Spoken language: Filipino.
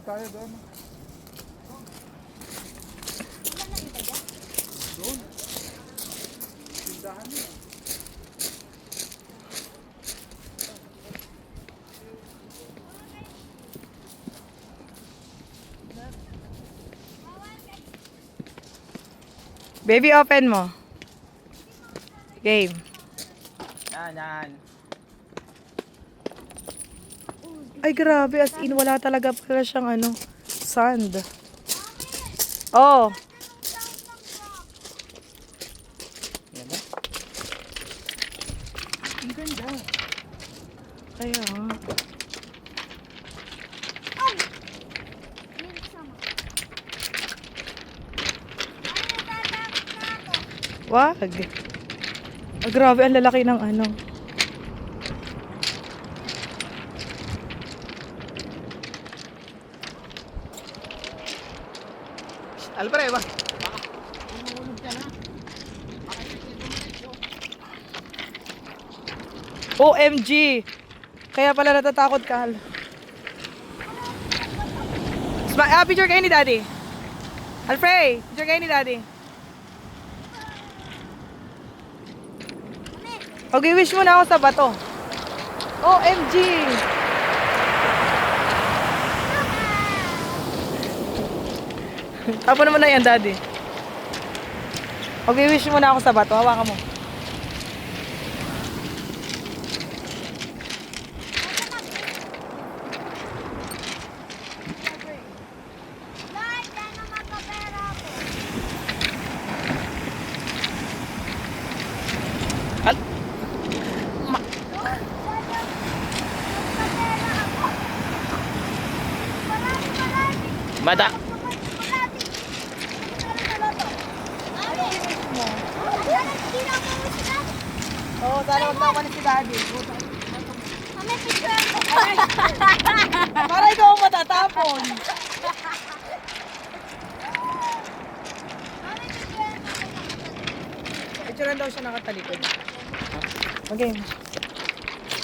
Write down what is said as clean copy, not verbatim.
tayo doon. Doon. Tindahan niya. Baby, open mo. Game. Yan. Ay, grabe. As in, wala talaga pala siyang ano, sand. Oh. Yan ba? Ang ganda. Kaya nga. Wag. Ah, grabe, ang lalaki ng ano. Alpre ba? OMG! Kaya pala natatakot ka. Picture kayo ni Daddy. Alfred, picture kayo ni Daddy. Okay, wish mo na ako sa bato. OMG! Tapos naman na yan, Daddy. Okay, wish mo na ako sa bato. Hawakan mo. Mada. Oo, sana huwag na ako si Daddy. Kami picture ko. Para ikaw ang matatapon. Picturean daw siya nakatalikod. Okay.